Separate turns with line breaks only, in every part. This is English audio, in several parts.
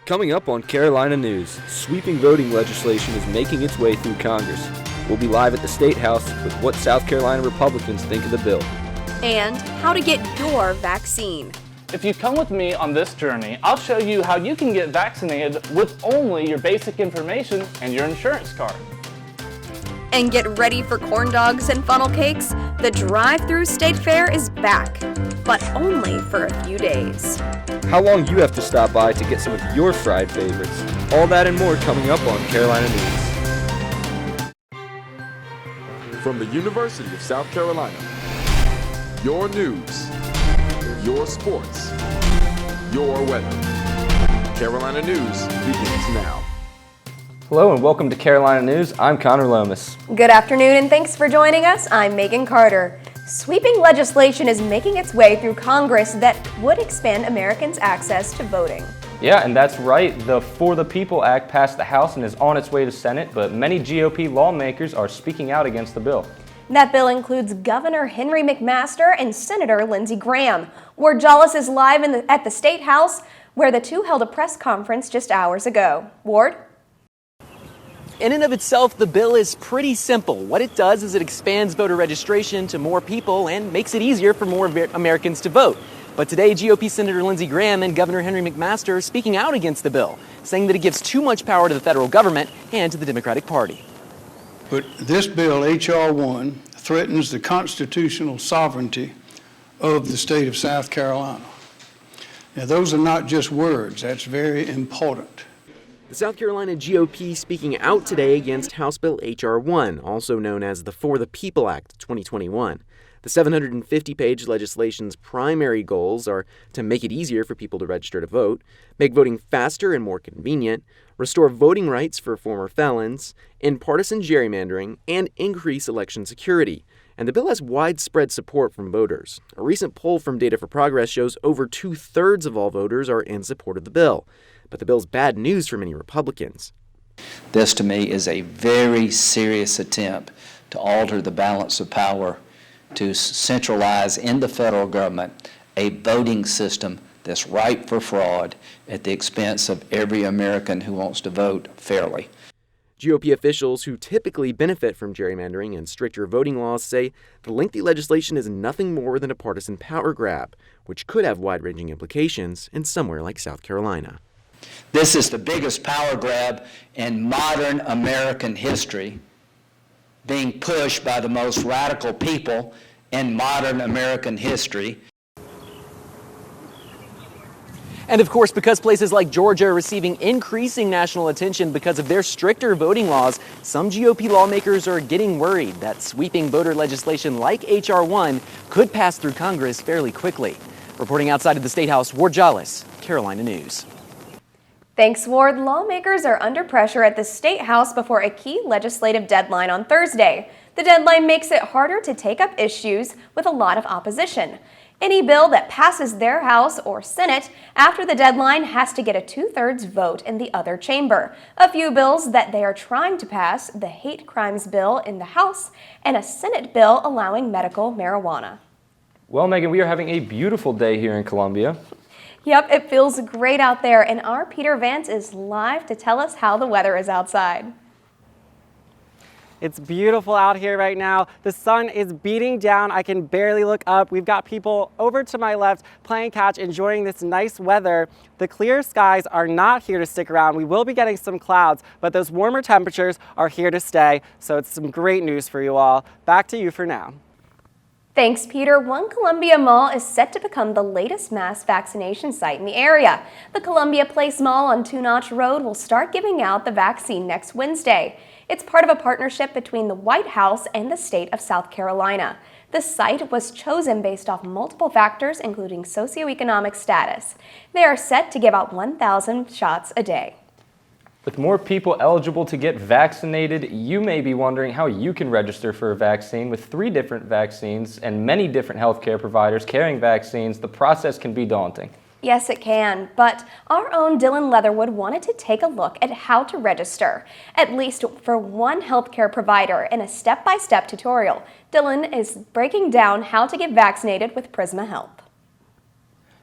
Coming up on Carolina News, sweeping voting legislation is making its way through Congress. We'll be live at the State House with what South Carolina Republicans think of the bill.
And how to get your vaccine.
If you come with me on this journey, I'll show you how you can get vaccinated with only your basic information and your insurance card.
And get ready for corn dogs and funnel cakes. The drive-through state fair is back, but only for a few days.
How long you have to stop by to get some of your fried favorites. All that and more coming up on Carolina News.
From the University of South Carolina, your news, your sports, your weather. Carolina News begins now.
Hello and welcome to Carolina News. I'm Connor Lomas.
Good afternoon and thanks for joining us. I'm Megan Carter. Sweeping legislation is making its way through Congress that would expand Americans' access to voting.
Yeah, and that's right. The For the People Act passed the House and is on its way to Senate, but many GOP lawmakers are speaking out against the bill.
That bill includes Governor Henry McMaster and Senator Lindsey Graham. Ward Jollis is live at the State House, where the two held a press conference just hours ago. Ward?
In and of itself, the bill is pretty simple. What it does is it expands voter registration to more people and makes it easier for more Americans to vote. But today, GOP Senator Lindsey Graham and Governor Henry McMaster are speaking out against the bill, saying that it gives too much power to the federal government and to the Democratic Party.
But this bill, H.R. 1, threatens the constitutional sovereignty of the state of South Carolina. Now, those are not just words. That's very important.
The South Carolina GOP speaking out today against House Bill H.R. 1, also known as the For the People Act 2021. The 750-page legislation's primary goals are to make it easier for people to register to vote, make voting faster and more convenient, restore voting rights for former felons, end partisan gerrymandering, and increase election security. And the bill has widespread support from voters. A recent poll from Data for Progress shows over 2/3 of all voters are in support of the bill. But the bill's bad news for many Republicans.
This, to me, is a very serious attempt to alter the balance of power, to centralize in the federal government a voting system that's ripe for fraud at the expense of every American who wants to vote fairly.
GOP officials who typically benefit from gerrymandering and stricter voting laws say the lengthy legislation is nothing more than a partisan power grab, which could have wide-ranging implications in somewhere like South Carolina.
This is the biggest power grab in modern American history, being pushed by the most radical people in modern American history.
And of course, because places like Georgia are receiving increasing national attention because of their stricter voting laws, some GOP lawmakers are getting worried that sweeping voter legislation like H.R. 1 could pass through Congress fairly quickly. Reporting outside of the State House, Ward Jollis, Carolina News.
Thanks, Ward. Lawmakers are under pressure at the State House before a key legislative deadline on Thursday. The deadline makes it harder to take up issues with a lot of opposition. Any bill that passes their House or Senate after the deadline has to get a 2/3 vote in the other chamber. A few bills that they are trying to pass: the hate crimes bill in the House and a Senate bill allowing medical marijuana.
Well, Megan, we are having a beautiful day here in Columbia.
Yep, it feels great out there, and our Peter Vance is live to tell us how the weather is outside.
It's beautiful out here right now. The sun is beating down. I can barely look up. We've got people over to my left playing catch, enjoying this nice weather. The clear skies are not here to stick around. We will be getting some clouds, but those warmer temperatures are here to stay. So it's some great news for you all. Back to you for now.
Thanks, Peter. One Columbia Mall is set to become the latest mass vaccination site in the area. The Columbia Place Mall on Two Notch Road will start giving out the vaccine next Wednesday. It's part of a partnership between the White House and the state of South Carolina. The site was chosen based off multiple factors, including socioeconomic status. They are set to give out 1,000 shots a day.
With more people eligible to get vaccinated, you may be wondering how you can register for a vaccine. With 3 different vaccines and many different healthcare providers carrying vaccines, the process can be daunting.
Yes, it can, but our own Dylan Leatherwood wanted to take a look at how to register, at least for one healthcare provider, in a step-by-step tutorial. Dylan is breaking down how to get vaccinated with Prisma Health.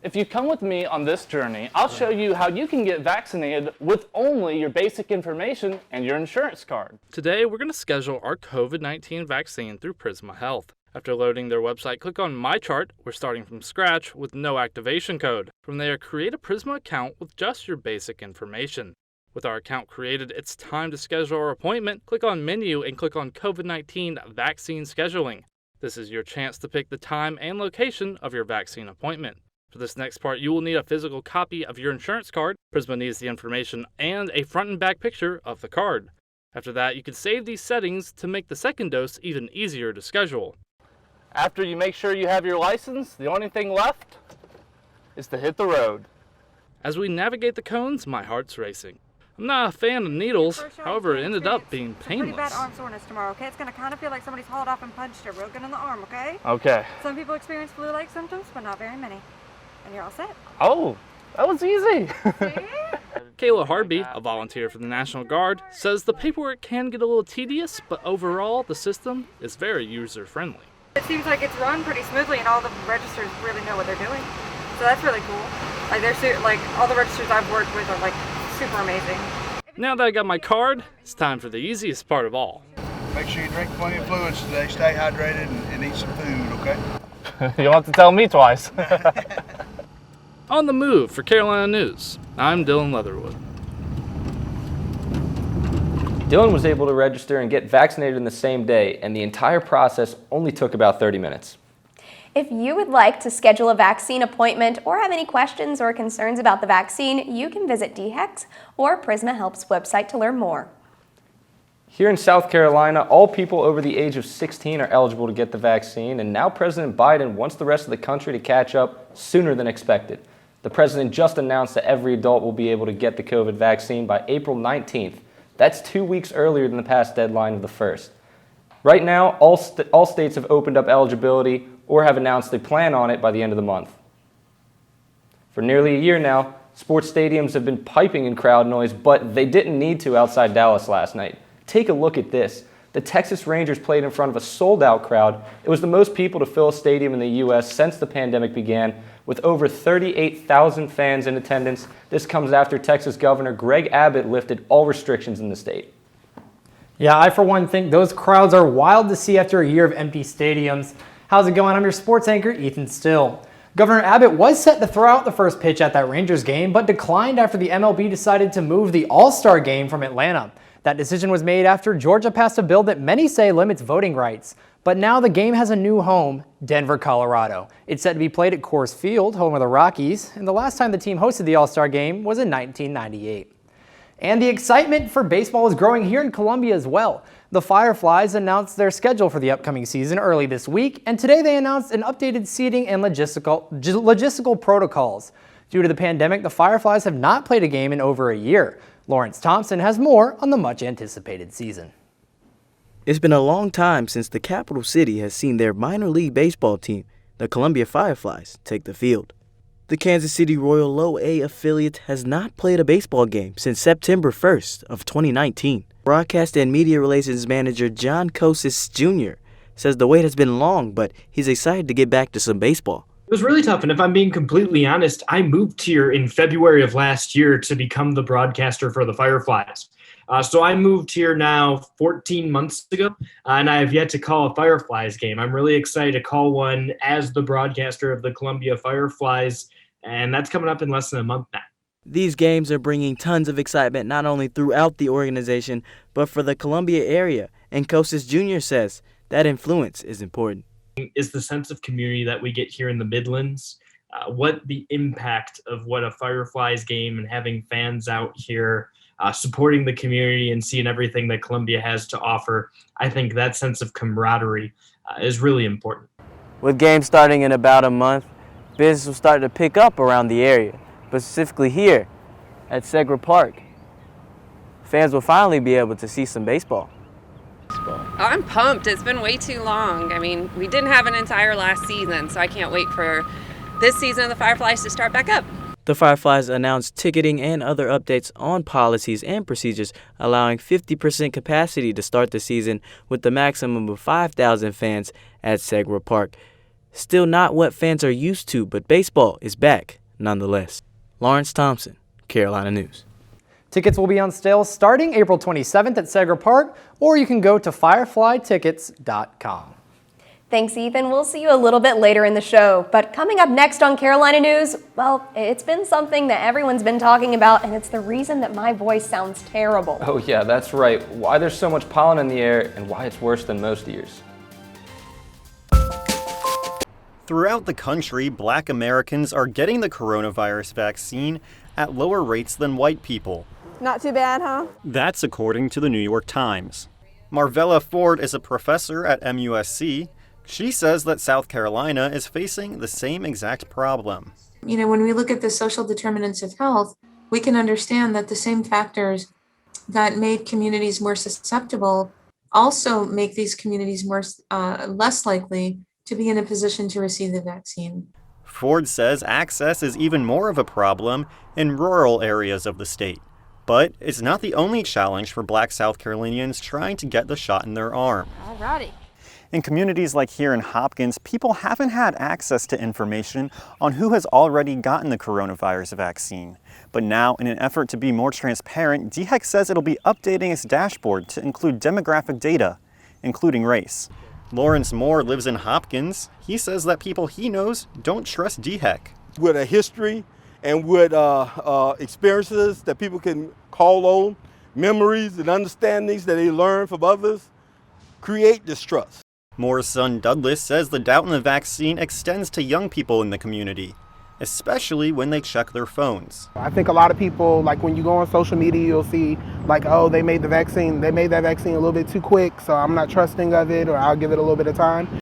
If you come with me on this journey, I'll show you how you can get vaccinated with only your basic information and your insurance card. Today, we're going to schedule our COVID-19 vaccine through Prisma Health. After loading their website, click on My Chart. We're starting from scratch with no activation code. From there, create a Prisma account with just your basic information. With our account created, it's time to schedule our appointment. Click on Menu and click on COVID-19 Vaccine Scheduling. This is your chance to pick the time and location of your vaccine appointment. For this next part, you will need a physical copy of your insurance card. Prisma needs the information and a front and back picture of the card. After that, you can save these settings to make the second dose even easier to schedule. After you make sure you have your license, the only thing left is to hit the road. As we navigate the cones, my heart's racing. I'm not a fan of needles, however, it ended up being painless.
Pretty bad arm soreness tomorrow, okay? It's gonna kind of feel like somebody's hauled off and punched you real good in the arm, okay?
Okay.
Some people experience flu-like symptoms, but not very many. And you're all set.
Oh, that was easy.
See?
Kayla Harby, a volunteer for the National Guard, says the paperwork can get a little tedious, but overall, the system is very user-friendly.
It seems like it's run pretty smoothly and all the registers really know what they're doing. So that's really cool. Like like all the registers I've worked with are like super amazing.
Now that I got my card, it's time for the easiest part of all.
Make sure you drink plenty of fluids today, stay hydrated, and eat some food, okay?
You don't have to tell me twice. On the move for Carolina News, I'm Dylan Leatherwood.
Dylan was able to register and get vaccinated in the same day, and the entire process only took about 30 minutes.
If you would like to schedule a vaccine appointment or have any questions or concerns about the vaccine, you can visit DHEC's or Prisma Health's website to learn more.
Here in South Carolina, all people over the age of 16 are eligible to get the vaccine, and now President Biden wants the rest of the country to catch up sooner than expected. The president just announced that every adult will be able to get the COVID vaccine by April 19th. That's 2 weeks earlier than the past deadline of the 1st. Right now, all states have opened up eligibility or have announced they plan on it by the end of the month. For nearly a year now, sports stadiums have been piping in crowd noise, but they didn't need to outside Dallas last night. Take a look at this. The Texas Rangers played in front of a sold-out crowd. It was the most people to fill a stadium in the U.S. since the pandemic began, with over 38,000 fans in attendance. This comes after Texas Governor Greg Abbott lifted all restrictions in the state.
Yeah, I for one think those crowds are wild to see after a year of empty stadiums. How's it going? I'm your sports anchor, Ethan Still. Governor Abbott was set to throw out the first pitch at that Rangers game, but declined after the MLB decided to move the All-Star game from Atlanta. That decision was made after Georgia passed a bill that many say limits voting rights. But now the game has a new home, Denver, Colorado. It's set to be played at Coors Field, home of the Rockies, and the last time the team hosted the All-Star game was in 1998. And the excitement for baseball is growing here in Columbia as well. The Fireflies announced their schedule for the upcoming season early this week, and today they announced an updated seating and logistical protocols. Due to the pandemic, the Fireflies have not played a game in over a year. Lawrence Thompson has more on the much-anticipated season.
It's been a long time since the capital city has seen their minor league baseball team, the Columbia Fireflies, take the field. The Kansas City Royal Low A affiliate has not played a baseball game since September 1st of 2019. Broadcast and Media Relations Manager John Kosis Jr. says the wait has been long, but he's excited to get back to some baseball.
It was really tough, and if I'm being completely honest, I moved here in February of last year to become the broadcaster for the Fireflies. So I moved here now 14 months ago, and I have yet to call a Fireflies game. I'm really excited to call one as the broadcaster of the Columbia Fireflies, and that's coming up in less than a month now.
These games are bringing tons of excitement not only throughout the organization, but for the Columbia area, and Kosis Jr. says that influence is important.
Is the sense of community that we get here in the Midlands, what the impact of what a Fireflies game and having fans out here supporting the community and seeing everything that Columbia has to offer. I think that sense of camaraderie is really important.
With games starting in about a month, business will start to pick up around the area, but specifically here at Segra Park. Fans will finally be able to see some baseball.
I'm pumped. It's been way too long. I mean, we didn't have an entire last season, so I can't wait for this season of the Fireflies to start back up.
The Fireflies announced ticketing and other updates on policies and procedures, allowing 50% capacity to start the season with the maximum of 5,000 fans at Segra Park. Still not what fans are used to, but baseball is back. nonetheless. Lawrence Thompson, Carolina News.
Tickets will be on sale starting April 27th at Segra Park, or you can go to fireflytickets.com.
Thanks, Ethan. We'll see you a little bit later in the show. But coming up next on Carolina News, well, it's been something that everyone's been talking about, and it's the reason that my voice sounds terrible.
Oh yeah, that's right. Why there's so much pollen in the air and why it's worse than most years.
Throughout the country, Black Americans are getting the coronavirus vaccine at lower rates than white people.
Not too bad, huh?
That's according to the New York Times. Marvella Ford is a professor at MUSC. She says that South Carolina is facing the same exact problem.
You know, when we look at the social determinants of health, we can understand that the same factors that made communities more susceptible also make these communities more less likely to be in a position to receive the vaccine.
Ford says access is even more of a problem in rural areas of the state. But it's not the only challenge for Black South Carolinians trying to get the shot in their arm.
Alrighty.
In communities like here in Hopkins, people haven't had access to information on who has already gotten the coronavirus vaccine. But now, in an effort to be more transparent, DHEC says it'll be updating its dashboard to include demographic data, including race. Lawrence Moore lives in Hopkins. He says that people he knows don't trust DHEC.
With a history and with experiences that people can call on, memories and understandings that they learn from others, create distrust.
Moore's son Douglas says the doubt in the vaccine extends to young people in the community, especially when they check their phones.
I think a lot of people, like when you go on social media, you'll see like, oh, they made that vaccine a little bit too quick, so I'm not trusting of it, or I'll give it a little bit of time.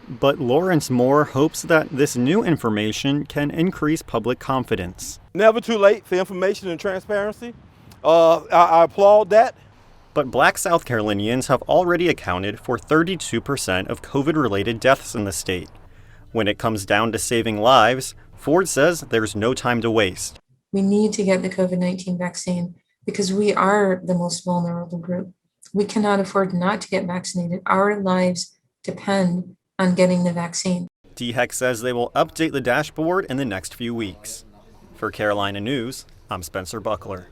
But Lawrence Moore hopes that this new information can increase public confidence.
Never too late for information and transparency. I applaud that.
But Black South Carolinians have already accounted for 32% of COVID-related deaths in the state. When it comes down to saving lives, Ford says there's no time to waste.
We need to get the COVID-19 vaccine because we are the most vulnerable group. We cannot afford not to get vaccinated. Our lives depend on getting the vaccine.
DHEC says they will update the dashboard in the next few weeks. For Carolina News, I'm Spencer Buckler.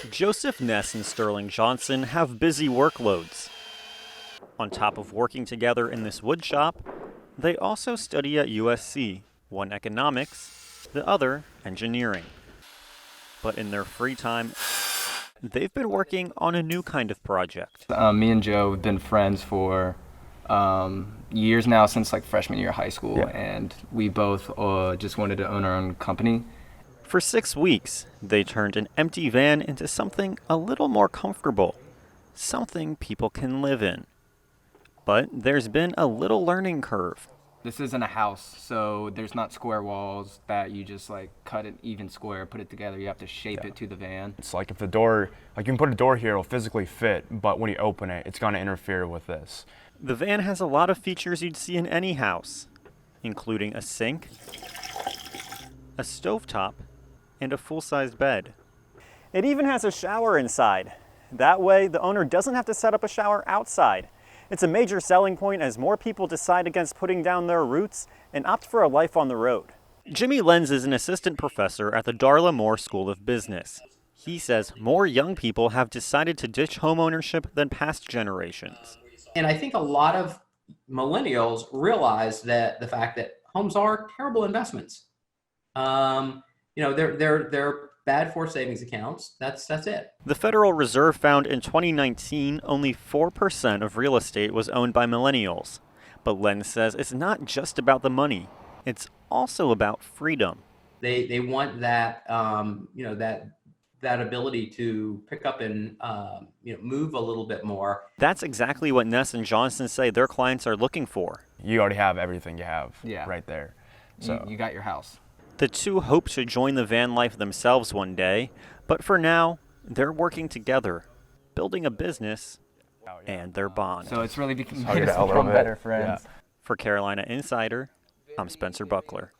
Joseph Ness and Sterling Johnson have busy workloads. On top of working together in this wood shop, they also study at USC, one economics, the other engineering. But in their free time, they've been working on a new kind of project.
Me and Joe have been friends for years now, since like freshman year of high school, and we both just wanted to own our own company.
For 6 weeks, they turned an empty van into something a little more comfortable, something people can live in. But there's been a little learning curve.
This isn't a house, so there's not square walls that you just like cut an even square, put it together. You have to shape it to the van.
It's like if the door, like you can put a door here, it'll physically fit, but when you open it, it's going to interfere with this.
The van has a lot of features you'd see in any house, including a sink, a stovetop, and a full-sized bed. It even has a shower inside. That way, the owner doesn't have to set up a shower outside. It's a major selling point as more people decide against putting down their roots and opt for a life on the road. Jimmy Lenz is an assistant professor at the Darla Moore School of Business. He says more young people have decided to ditch homeownership than past generations.
And I think a lot of millennials realize that the fact that homes are terrible investments. They're bad for savings accounts. That's it.
The Federal Reserve found in 2019 only 4% of real estate was owned by millennials. But Len says it's not just about the money. It's also about freedom.
They want that that ability to pick up and move a little bit more.
That's exactly what Ness and Johnson say their clients are looking for.
You already have everything you have right there.
So you got your house.
The two hope to join the van life themselves one day, but for now, they're working together, building a business and their bond.
So it's really become better friends.
Yeah. For Carolina Insider, I'm Spencer Buckler.